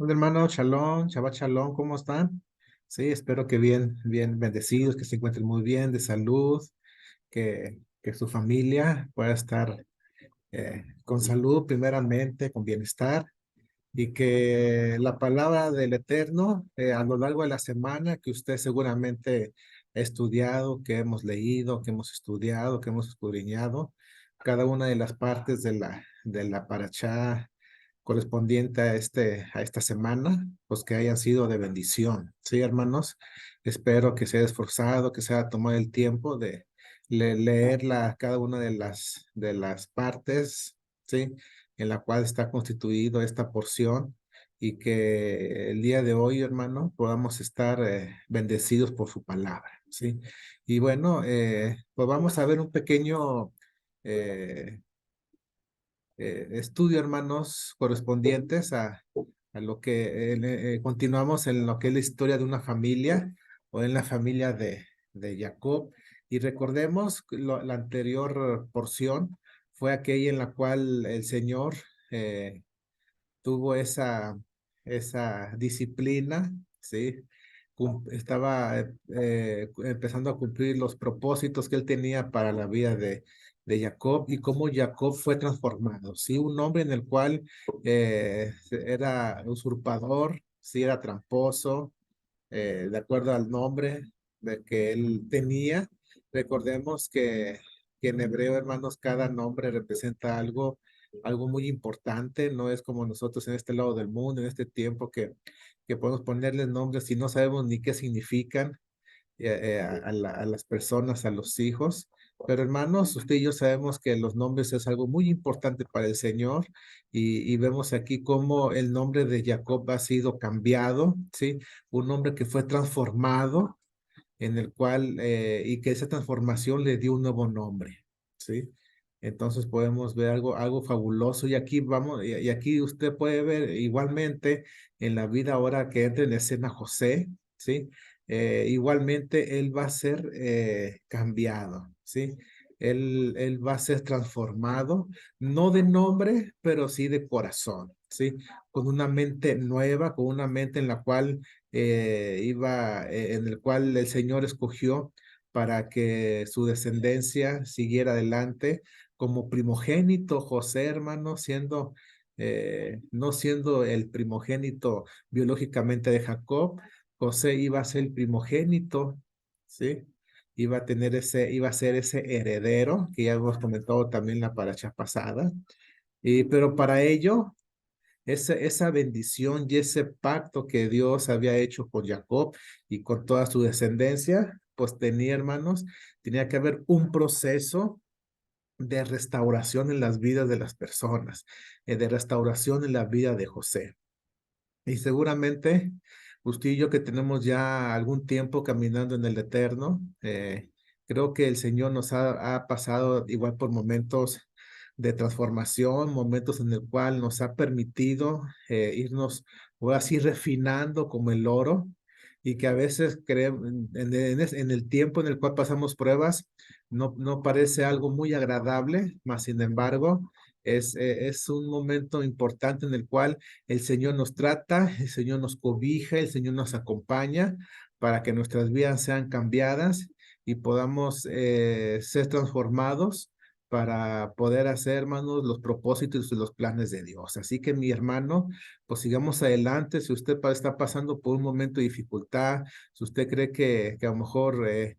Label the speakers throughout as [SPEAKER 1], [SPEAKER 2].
[SPEAKER 1] Hola hermano, Shalom, Shabbat Shalom, ¿cómo están? Sí, espero que bien, bien bendecidos, que se encuentren muy bien, de salud, que su familia pueda estar con salud primeramente, con bienestar, y que la palabra del Eterno a lo largo de la semana que usted seguramente ha estudiado, que hemos leído, que hemos estudiado, que hemos escudriñado, cada una de las partes de la parashá correspondiente a esta semana, pues que hayan sido de bendición. Sí, hermanos, espero que se haya esforzado, que se haya tomado el tiempo de leerla cada una de las partes, sí, en la cual está constituido esta porción y que el día de hoy, hermano, podamos estar bendecidos por su palabra, sí. Y bueno, pues vamos a ver un pequeño eh, estudio, hermanos, correspondientes a lo que continuamos en lo que es la historia de una familia o en la familia de Jacob. Y recordemos que la anterior porción fue aquella en la cual el Señor tuvo esa disciplina, ¿sí? Estaba empezando a cumplir los propósitos que él tenía para la vida de Jacob y cómo Jacob fue transformado, ¿sí? Un hombre en el cual era usurpador, sí, era tramposo, de acuerdo al nombre de que él tenía. Recordemos que en hebreo, hermanos, cada nombre representa algo muy importante. No es como nosotros en este lado del mundo, en este tiempo que podemos ponerles nombres y no sabemos ni qué significan a las personas, a los hijos. Pero hermanos, usted y yo sabemos que los nombres es algo muy importante para el Señor y vemos aquí cómo el nombre de Jacob ha sido cambiado, ¿sí? Un nombre que fue transformado en el cual, y que esa transformación le dio un nuevo nombre, ¿sí? Entonces podemos ver algo fabuloso y aquí vamos, y aquí usted puede ver igualmente en la vida ahora que entra en escena José, ¿sí? Igualmente él va a ser cambiado, ¿sí? Él va a ser transformado, no de nombre, pero sí de corazón, ¿sí? Con una mente nueva, con una mente en la cual en el cual el Señor escogió para que su descendencia siguiera adelante como primogénito José, hermano, no siendo el primogénito biológicamente de Jacob, José iba a ser el primogénito, ¿sí? Iba a ser ese heredero que ya hemos comentado también la paracha pasada, pero para ello esa bendición y ese pacto que Dios había hecho con Jacob y con toda su descendencia, pues tenía, hermanos, tenía que haber un proceso de restauración en las vidas de las personas, de restauración en la vida de José. Y seguramente usted y yo que tenemos ya algún tiempo caminando en el Eterno, creo que el Señor nos ha pasado igual por momentos de transformación, momentos en el cual nos ha permitido irnos o así refinando como el oro y que a veces creemos en el tiempo en el cual pasamos pruebas no parece algo muy agradable, mas sin embargo es un momento importante en el cual el Señor nos trata, el Señor nos cobija, el Señor nos acompaña para que nuestras vidas sean cambiadas y podamos ser transformados para poder hacer, hermanos, los propósitos y los planes de Dios. Así que mi hermano, pues sigamos adelante. Si usted está pasando por un momento de dificultad, si usted cree que a lo mejor, eh,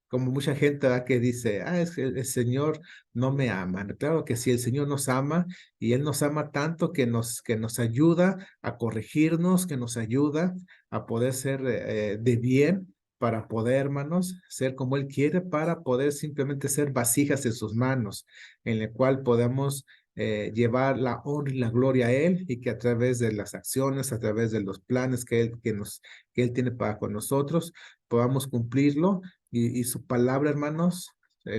[SPEAKER 1] como mucha gente ¿verdad? Que dice, es que el Señor no me ama. Claro que sí, el Señor nos ama y Él nos ama tanto que nos ayuda a corregirnos, que nos ayuda a poder ser de bien, para poder, hermanos, ser como Él quiere, para poder simplemente ser vasijas en sus manos, en la cual podamos llevar la honra y la gloria a Él y que a través de las acciones, a través de los planes que Él tiene para con nosotros, podamos cumplirlo y su palabra, hermanos,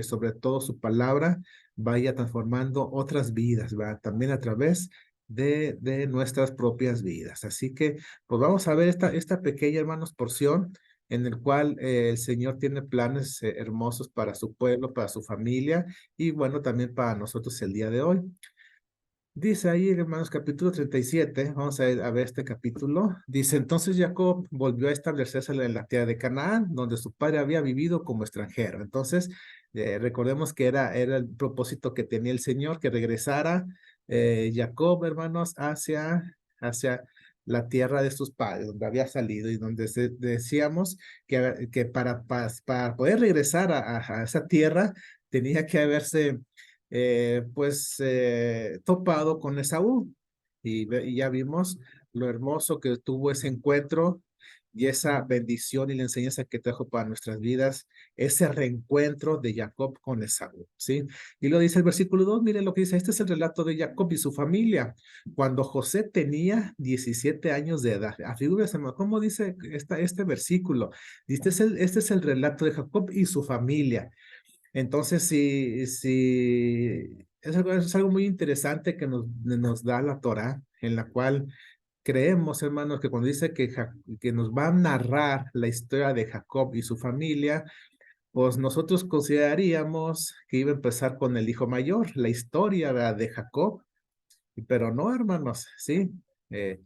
[SPEAKER 1] sobre todo su palabra vaya transformando otras vidas, ¿va? También a través de nuestras propias vidas. Así que, pues vamos a ver esta pequeña, hermanos, porción en el cual el Señor tiene planes hermosos para su pueblo, para su familia y bueno, también para nosotros el día de hoy. Dice ahí, hermanos, capítulo 37, vamos a ver este capítulo. Dice, entonces Jacob volvió a establecerse en la tierra de Canaán, donde su padre había vivido como extranjero. Entonces, recordemos que era el propósito que tenía el Señor, que regresara Jacob, hermanos, hacia la tierra de sus padres, donde había salido y donde decíamos que para poder regresar a esa tierra tenía que haberse topado con Esaú. Y ya vimos lo hermoso que tuvo ese encuentro y esa bendición y la enseñanza que trajo para nuestras vidas, ese reencuentro de Jacob con Esaú, ¿sí? Y lo dice el versículo 2, miren lo que dice, este es el relato de Jacob y su familia, cuando José tenía 17 años de edad. Afigúrense, ¿cómo dice este versículo? Este es el relato de Jacob y su familia. Entonces, sí, es algo muy interesante que nos da la Torá, en la cual creemos, hermanos, que cuando dice que nos va a narrar la historia de Jacob y su familia, pues nosotros consideraríamos que iba a empezar con el hijo mayor, la historia, ¿verdad?, de Jacob, pero no, hermanos, sí. Eh,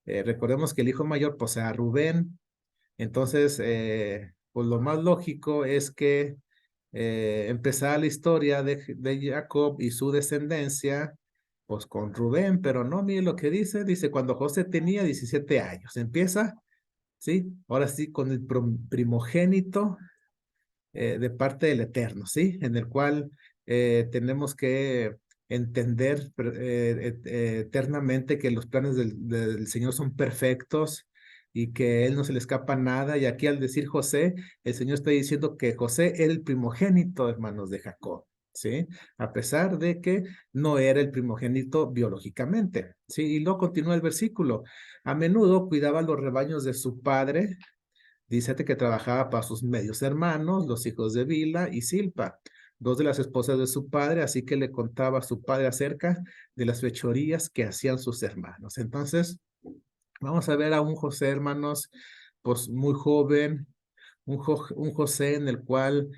[SPEAKER 1] Recordemos que el hijo mayor, pues, era Rubén. Entonces, pues lo más lógico es que empezara la historia de Jacob y su descendencia, pues con Rubén, pero no, mire lo que dice, cuando José tenía 17 años, empieza, ¿sí? Ahora sí, con el primogénito de parte del Eterno, ¿sí? En el cual tenemos que entender eternamente que los planes del Señor son perfectos y que Él no se le escapa nada. Y aquí al decir José, el Señor está diciendo que José era el primogénito, hermanos, de Jacob, ¿sí? A pesar de que no era el primogénito biológicamente, ¿sí? Y luego continúa el versículo. A menudo cuidaba los rebaños de su padre. Dice que trabajaba para sus medios hermanos, los hijos de Bila y Silpa, dos de las esposas de su padre, así que le contaba a su padre acerca de las fechorías que hacían sus hermanos. Entonces, vamos a ver a un José, hermanos, pues muy joven, un José en el cual,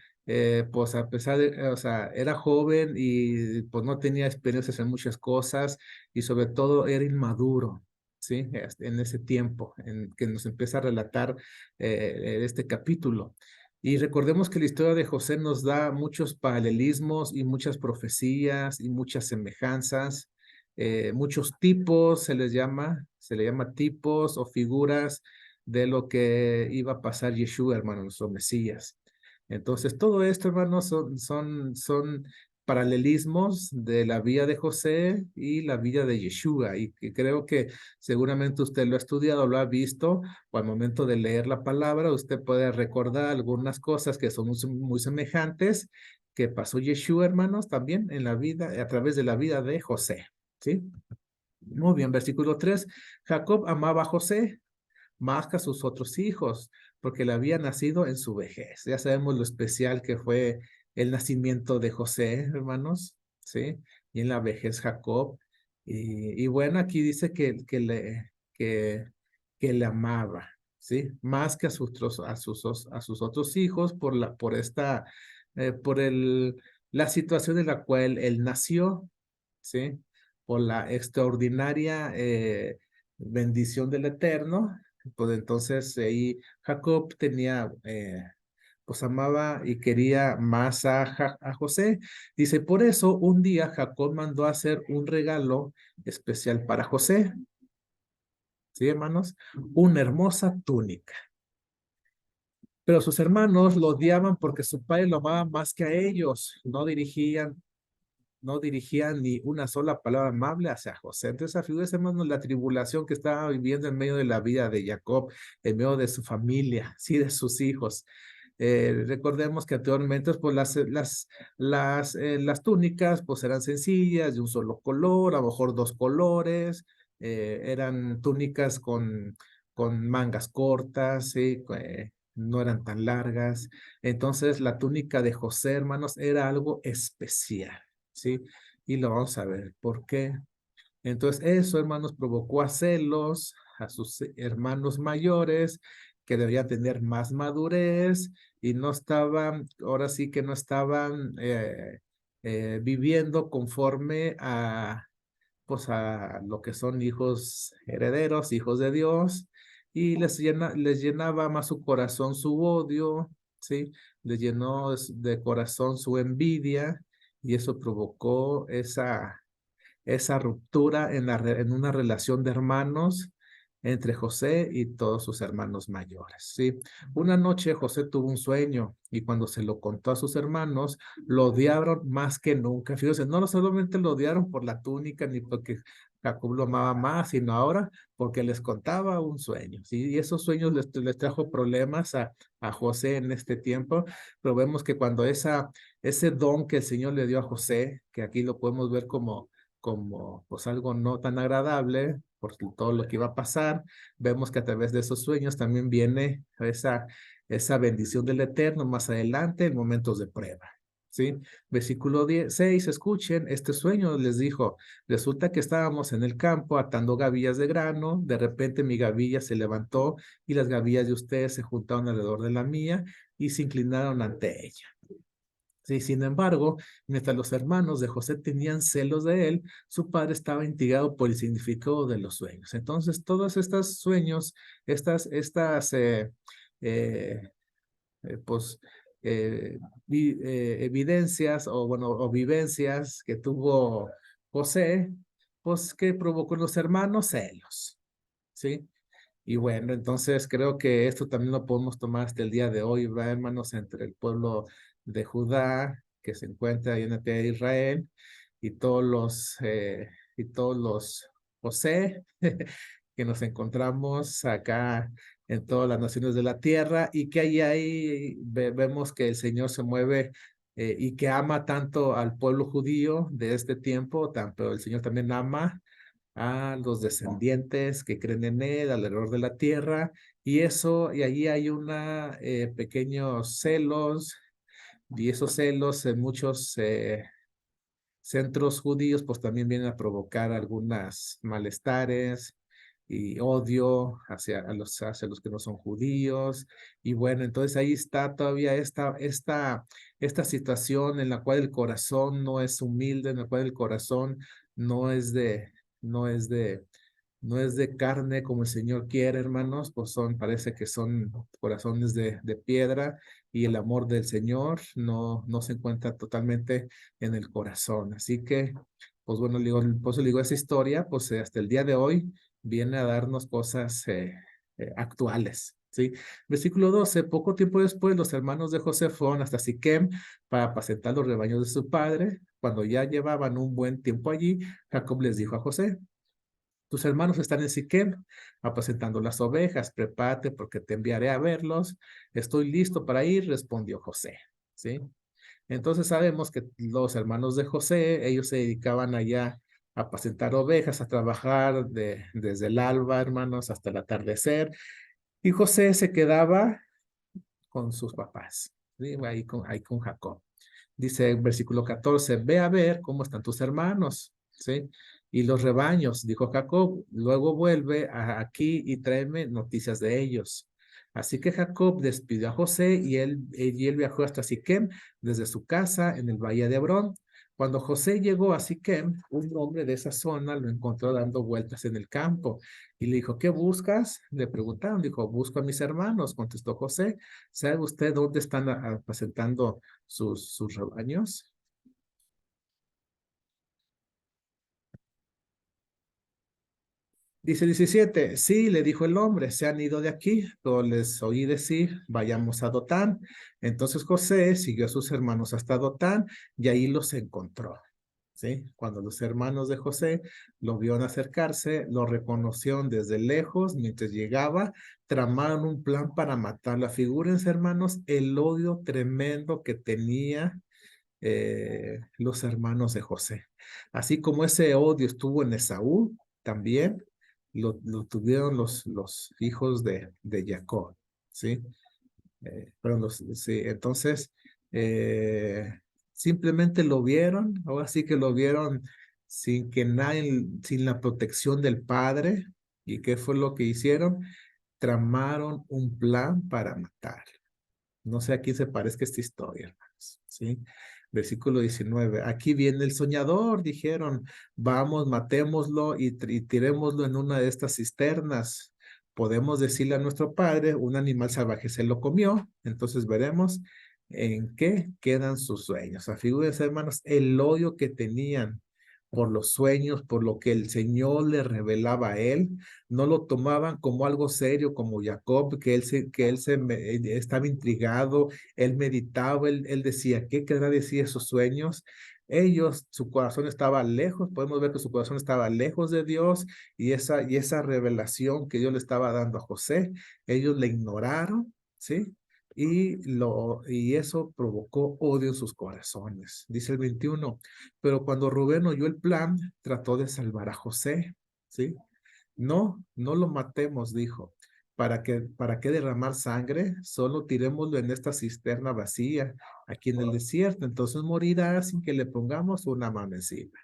[SPEAKER 1] pues a pesar de, o sea, era joven y pues no tenía experiencias en muchas cosas y sobre todo era inmaduro, ¿sí? En ese tiempo en que nos empieza a relatar este capítulo. Y recordemos que la historia de José nos da muchos paralelismos y muchas profecías y muchas semejanzas, muchos tipos, se le llama tipos o figuras de lo que iba a pasar Yeshua, hermano, nuestro Mesías. Entonces, todo esto, hermanos, son paralelismos de la vida de José y la vida de Yeshua. Y que creo que seguramente usted lo ha estudiado, lo ha visto, o al momento de leer la palabra, usted puede recordar algunas cosas que son muy semejantes que pasó Yeshua, hermanos, también en la vida, a través de la vida de José. ¿Sí? Muy bien, versículo 3. Jacob amaba a José más que a sus otros hijos, porque le había nacido en su vejez. Ya sabemos lo especial que fue el nacimiento de José, hermanos, ¿sí? Y en la vejez Jacob. Y bueno, aquí dice que le amaba, ¿sí? Más que a sus otros hijos por la situación en la cual él nació, ¿sí? Por la extraordinaria bendición del Eterno. Pues entonces ahí Jacob pues amaba y quería más a José. Dice, por eso un día Jacob mandó a hacer un regalo especial para José, ¿sí, hermanos? Una hermosa túnica. Pero sus hermanos lo odiaban porque su padre lo amaba más que a ellos. No dirigían ni una sola palabra amable hacia José. Entonces, afigúrese, hermanos, la tribulación que estaba viviendo en medio de la vida de Jacob, en medio de su familia, sí, de sus hijos. Recordemos que anteriormente, pues las túnicas, pues eran sencillas, de un solo color, a lo mejor dos colores, eran túnicas con mangas cortas, ¿sí? No eran tan largas. Entonces, la túnica de José, hermanos, era algo especial. ¿Sí? Y lo vamos a ver por qué. Entonces, eso, hermanos, provocó a celos a sus hermanos mayores que debían tener más madurez y no estaban, ahora sí que no estaban viviendo conforme pues a lo que son hijos herederos, hijos de Dios, y les llenaba más su corazón su odio, ¿sí? Les llenó de corazón su envidia, y eso provocó esa ruptura en una relación de hermanos entre José y todos sus hermanos mayores, ¿sí? Una noche José tuvo un sueño y cuando se lo contó a sus hermanos, lo odiaron más que nunca. Fíjense, no solamente lo odiaron por la túnica ni porque Jacob lo amaba más, sino ahora porque les contaba un sueño, ¿sí? Y esos sueños les trajo problemas a José en este tiempo, pero vemos que cuando ese don que el Señor le dio a José, que aquí lo podemos ver como pues algo no tan agradable por todo lo que iba a pasar, vemos que a través de esos sueños también viene esa bendición del Eterno más adelante en momentos de prueba. ¿Sí? Versículo 6, escuchen, este sueño les dijo, resulta que estábamos en el campo atando gavillas de grano, de repente mi gavilla se levantó y las gavillas de ustedes se juntaron alrededor de la mía y se inclinaron ante ella. Sí, sin embargo, mientras los hermanos de José tenían celos de él, su padre estaba intrigado por el significado de los sueños. Entonces, todos estos sueños, estas eh, pues, evidencias o, bueno, o vivencias que tuvo José, pues, que provocó en los hermanos celos, ¿sí? Y bueno, entonces creo que esto también lo podemos tomar hasta el día de hoy, ¿verdad, hermanos? Entre el pueblo de Judá, que se encuentra ahí en la tierra de Israel, y todos los José, que nos encontramos acá en todas las naciones de la tierra, y que ahí vemos que el Señor se mueve y que ama tanto al pueblo judío de este tiempo, pero el Señor también ama a los descendientes que creen en él alrededor de la tierra, y allí hay una pequeños celos, y esos celos en muchos centros judíos pues también vienen a provocar algunas malestares y odio hacia los que no son judíos. Y bueno, entonces ahí está todavía esta situación en la cual el corazón no es humilde, en la cual el corazón no es de, no es de, no es de carne como el Señor quiere, hermanos, pues parece que son corazones de piedra, y el amor del Señor no se encuentra totalmente en el corazón. Así que, pues bueno, por eso le digo, esa historia, pues hasta el día de hoy viene a darnos cosas actuales. ¿Sí? Versículo 12, poco tiempo después los hermanos de José fueron hasta Siquem para apacentar los rebaños de su padre. Cuando ya llevaban un buen tiempo allí, Jacob les dijo a José: tus hermanos están en Siquem apacentando las ovejas, prepárate porque te enviaré a verlos. Estoy listo para ir, respondió José. ¿Sí? Entonces sabemos que los hermanos de José, ellos se dedicaban allá a apacentar ovejas, a trabajar desde el alba, hermanos, hasta el atardecer. Y José se quedaba con sus papás, ¿sí? Ahí con Jacob. Dice el versículo 14, ve a ver cómo están tus hermanos, ¿sí? Y los rebaños, dijo Jacob, luego vuelve aquí y tráeme noticias de ellos. Así que Jacob despidió a José y él viajó hasta Siquem desde su casa en el valle de Hebrón. Cuando José llegó a Siquem, un hombre de esa zona lo encontró dando vueltas en el campo y le dijo, ¿qué buscas? Le preguntaron, dijo, busco a mis hermanos, contestó José. ¿Sabe usted dónde están apacentando sus rebaños? Dice 17, sí, le dijo el hombre, se han ido de aquí, pero les oí decir, vayamos a Dotán. Entonces José siguió a sus hermanos hasta Dotán y ahí los encontró. ¿Sí? Cuando los hermanos de José lo vieron acercarse, lo reconocieron desde lejos, mientras llegaba, tramaron un plan para matarlo. Figúrense, hermanos, el odio tremendo que tenía los hermanos de José. Así como ese odio estuvo en Esaú, también lo tuvieron los hijos de Jacob, ¿sí? Sí, entonces, simplemente lo vieron, ahora sí que lo vieron sin que nadie, sin la protección del padre. ¿Y qué fue lo que hicieron? Tramaron un plan para matar. No sé a quién se parezca esta historia, hermanos, ¿sí? Versículo 19. Aquí viene el soñador, dijeron, vamos, matémoslo y tirémoslo en una de estas cisternas. Podemos decirle a nuestro padre, un animal salvaje se lo comió, entonces veremos en qué quedan sus sueños. Afigúrense, hermanos, el odio que tenían por los sueños, por lo que el Señor le revelaba a él, no lo tomaban como algo serio, como Jacob, estaba intrigado, él meditaba, él decía, ¿qué querrá decir esos sueños? Ellos, su corazón estaba lejos, podemos ver que su corazón estaba lejos de Dios y esa revelación que Dios le estaba dando a José, ellos le ignoraron, ¿sí? Y eso provocó odio en sus corazones. Dice el 21, pero cuando Rubén oyó el plan, trató de salvar a José, ¿sí? No, no lo matemos, dijo. ¿Para qué derramar sangre? Solo tirémoslo en esta cisterna vacía, aquí en el desierto. Entonces morirá sin que le pongamos una mano encima.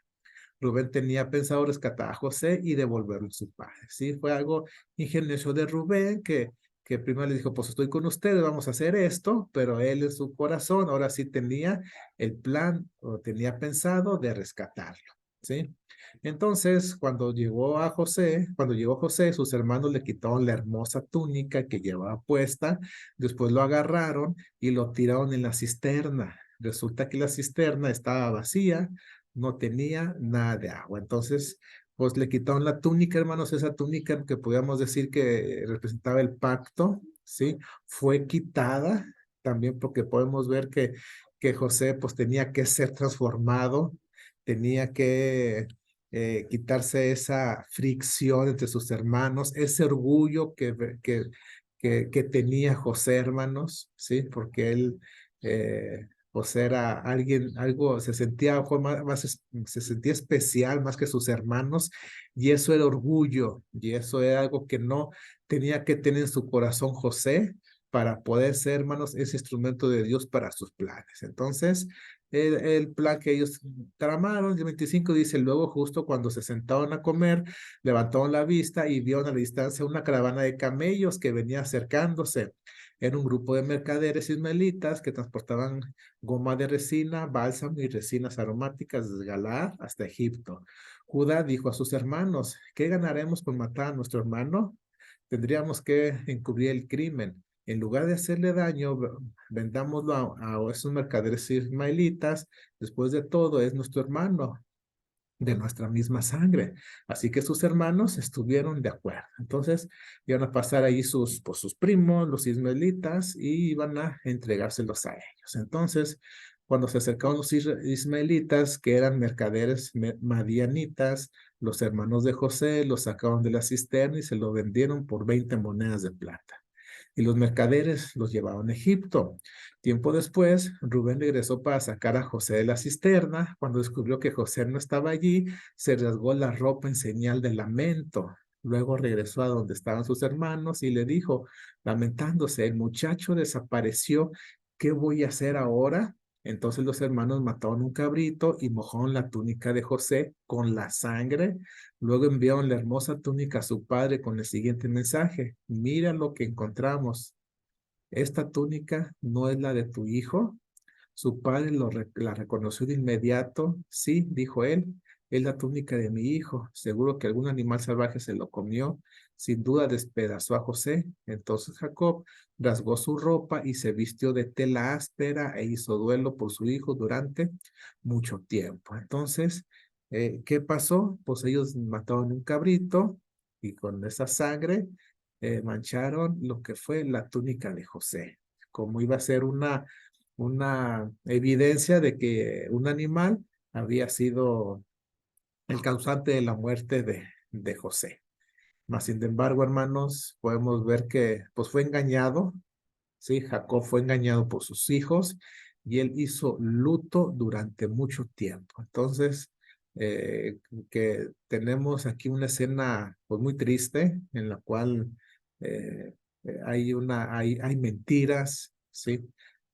[SPEAKER 1] Rubén tenía pensado rescatar a José y devolverlo a su padre. Sí, fue algo ingenioso de Rubén que primero le dijo, pues estoy con ustedes, vamos a hacer esto, pero él en su corazón ahora sí tenía el plan o tenía pensado de rescatarlo. ¿Sí? Entonces, cuando llegó José, sus hermanos le quitaron la hermosa túnica que llevaba puesta, después lo agarraron y lo tiraron en la cisterna. Resulta que la cisterna estaba vacía, no tenía nada de agua. Entonces, pues le quitaron la túnica, hermanos, esa túnica que podíamos decir que representaba el pacto, ¿sí? Fue quitada también porque podemos ver que José pues tenía que ser transformado, tenía que quitarse esa fricción entre sus hermanos, ese orgullo que tenía José, hermanos, ¿sí? Porque él, pues era algo, se sentía se sentía especial más que sus hermanos, y eso era orgullo, y eso era algo que no tenía que tener en su corazón José para poder ser, hermanos, ese instrumento de Dios para sus planes. Entonces, el plan que ellos tramaron, el 25 dice, luego justo cuando se sentaron a comer, levantaron la vista y vieron a la distancia una caravana de camellos que venía acercándose. Era un grupo de mercaderes ismaelitas que transportaban goma de resina, bálsamo y resinas aromáticas desde Galaad hasta Egipto. Judá dijo a sus hermanos, ¿qué ganaremos por matar a nuestro hermano? Tendríamos que encubrir el crimen. En lugar de hacerle daño, vendámoslo a esos mercaderes ismaelitas. Después de todo, es nuestro hermano de nuestra misma sangre. Así que sus hermanos estuvieron de acuerdo. Entonces, iban a pasar ahí pues, sus primos, los ismaelitas, y iban a entregárselos a ellos. Entonces, cuando se acercaron los ismaelitas, que eran mercaderes madianitas, los hermanos de José los sacaron de la cisterna y se lo vendieron por 20 monedas de plata y los mercaderes los llevaron a Egipto. Tiempo después, Rubén regresó para sacar a José de la cisterna. Cuando descubrió que José no estaba allí, se rasgó la ropa en señal de lamento. Luego regresó a donde estaban sus hermanos y le dijo, lamentándose, el muchacho desapareció. ¿Qué voy a hacer ahora? Entonces los hermanos mataron un cabrito y mojaron la túnica de José con la sangre. Luego enviaron la hermosa túnica a su padre con el siguiente mensaje. Mira lo que encontramos. Esta túnica no es la de tu hijo. Su padre la reconoció de inmediato. Sí, dijo él, es la túnica de mi hijo. Seguro que algún animal salvaje se lo comió. Sin duda despedazó a José. Entonces Jacob rasgó su ropa y se vistió de tela áspera e hizo duelo por su hijo durante mucho tiempo. Entonces, ¿qué pasó? Pues ellos mataron un cabrito y con esa sangre mancharon lo que fue la túnica de José, como iba a ser una evidencia de que un animal había sido el causante de la muerte de José. Mas, sin embargo, hermanos, podemos ver que pues fue engañado, ¿sí? Jacob fue engañado por sus hijos y él hizo luto durante mucho tiempo. Entonces, que tenemos aquí una escena pues muy triste en la cual eh, hay mentiras, ¿sí?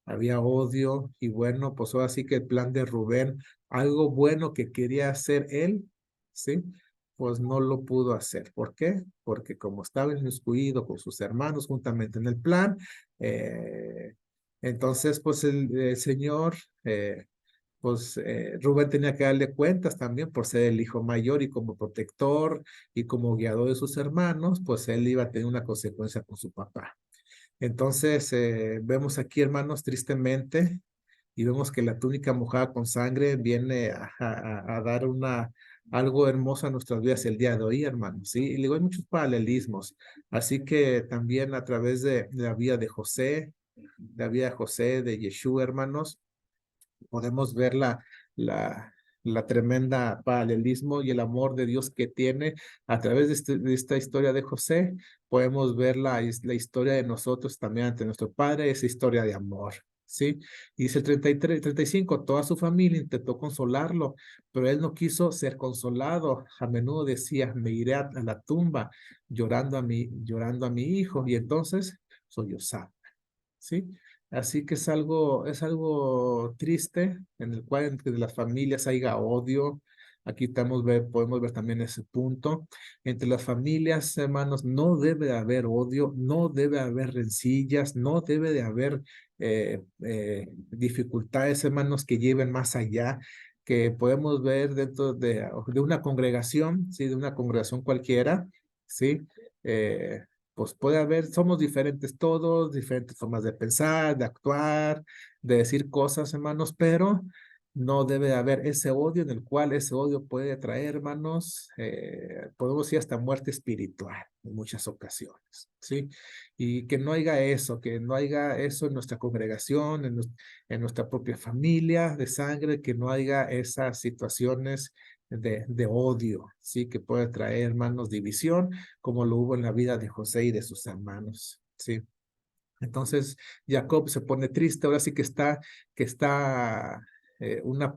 [SPEAKER 1] Había odio y bueno, pues ahora sí que el plan de Rubén, algo bueno que quería hacer él, ¿sí? Pues no lo pudo hacer. ¿Por qué? Porque como estaba inmiscuido con sus hermanos juntamente en el plan, eh, entonces pues el Señor pues Rubén tenía que darle cuentas también por ser el hijo mayor y como protector y como guiador de sus hermanos, pues él iba a tener una consecuencia con su papá. Entonces, vemos aquí, hermanos, tristemente, y vemos que la túnica mojada con sangre viene a dar algo hermoso a nuestras vidas el día de hoy, hermanos, ¿sí? Y luego hay muchos paralelismos. Así que también a través de la vida de José, la vida de José, de Yeshua, hermanos, podemos ver la tremenda paralelismo y el amor de Dios que tiene a través de esta historia de José. Podemos ver la historia de nosotros también ante nuestro Padre, esa historia de amor. ¿Sí? Y dice el 33, 35, toda su familia intentó consolarlo, pero él no quiso ser consolado. A menudo decía, me iré a la tumba llorando a mi hijo, y entonces sollozaba. ¿Sí? Así que es algo triste en el cual entre las familias haya odio. Aquí podemos ver también ese punto. Entre las familias, hermanos, no debe haber odio, no debe haber rencillas, no debe de haber dificultades, hermanos, que lleven más allá, que podemos ver dentro de una congregación, ¿sí? De una congregación cualquiera, ¿sí? Eh, pues puede haber, somos diferentes todos, diferentes formas de pensar, de actuar, de decir cosas, hermanos, pero no debe haber ese odio en el cual ese odio puede traer, hermanos, podemos decir hasta muerte espiritual en muchas ocasiones, ¿sí? Y que no haya eso, que no haya eso en nuestra congregación, en nuestra propia familia de sangre, que no haya esas situaciones de odio, ¿sí? Que puede traer, hermanos, división como lo hubo en la vida de José y de sus hermanos, ¿sí? Entonces, Jacob se pone triste, ahora sí que está una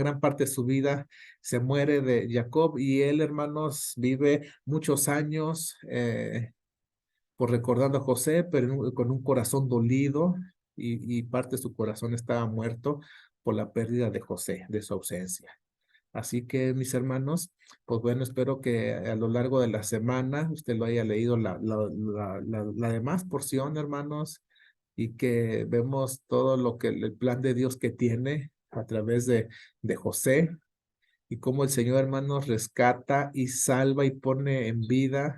[SPEAKER 1] gran parte de su vida se muere de Jacob, y él, hermanos, vive muchos años por recordando a José, pero con un corazón dolido, y parte de su corazón estaba muerto por la pérdida de José, de su ausencia. Así que, mis hermanos, pues bueno, espero que a lo largo de la semana usted lo haya leído la demás porción, hermanos, y que vemos todo lo que el plan de Dios que tiene a través de José, y cómo el Señor, hermanos, rescata y salva y pone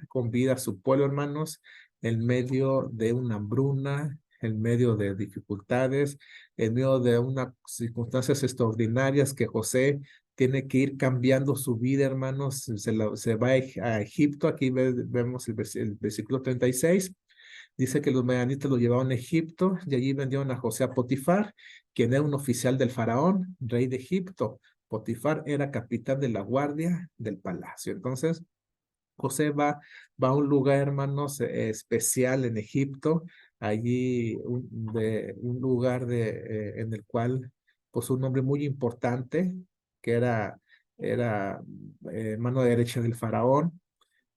[SPEAKER 1] con vida a su pueblo, hermanos, en medio de una hambruna, en medio de dificultades, en medio de unas circunstancias extraordinarias que José tiene que ir cambiando su vida, hermanos. Se va a Egipto. Aquí vemos el versículo 36. Dice que los medianitas lo llevaron a Egipto y allí vendieron a José a Potifar, quien era un oficial del faraón, rey de Egipto. Potifar era capitán de la guardia del palacio. Entonces, José va a un lugar, hermanos, especial en Egipto, allí un lugar en el cual, pues un hombre muy importante, que era mano derecha del faraón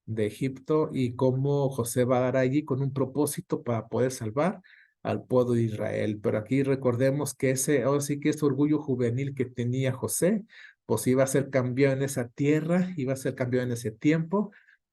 [SPEAKER 1] de Egipto, y cómo José va a dar allí con un propósito para poder salvar al pueblo de Israel. Pero aquí recordemos que ahora sí que ese orgullo juvenil que tenía José, pues iba a ser cambiado en esa tierra, iba a ser cambiado en ese tiempo,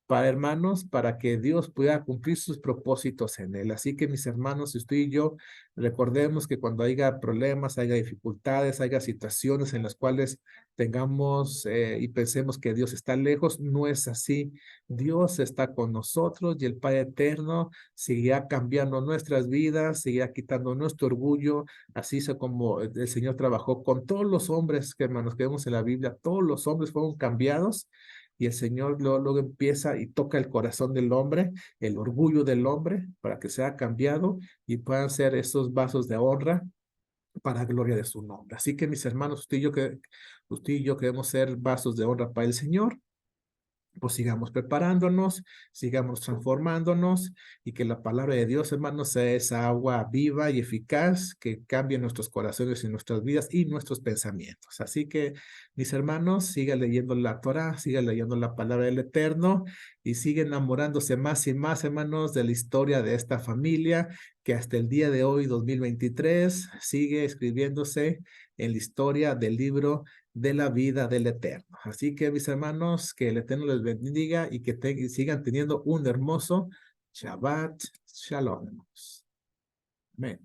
[SPEAKER 1] para hermanos, para que Dios pueda cumplir sus propósitos en él. Así que, mis hermanos, usted y yo, recordemos que cuando haya problemas, haya dificultades, haya situaciones en las cuales tengamos y pensemos que Dios está lejos, no es así. Dios está con nosotros, y el Padre Eterno seguirá cambiando nuestras vidas, seguirá quitando nuestro orgullo, así es como el Señor trabajó con todos los hombres, que, hermanos, que vemos en la Biblia. Todos los hombres fueron cambiados, y el Señor luego empieza y toca el corazón del hombre, el orgullo del hombre, para que sea cambiado y puedan ser esos vasos de honra para gloria de su nombre. Así que, mis hermanos, usted y yo queremos ser vasos de honra para el Señor. Pues sigamos preparándonos, sigamos transformándonos, y que la palabra de Dios, hermanos, sea esa agua viva y eficaz que cambie nuestros corazones y nuestras vidas y nuestros pensamientos. Así que, mis hermanos, sigan leyendo la Torah, sigan leyendo la palabra del Eterno, y sigan enamorándose más y más, hermanos, de la historia de esta familia que hasta el día de hoy, 2023, sigue escribiéndose en la historia del libro de la vida del Eterno. Así que, mis hermanos, que el Eterno les bendiga, y que sigan teniendo un hermoso Shabbat Shalom. Amén.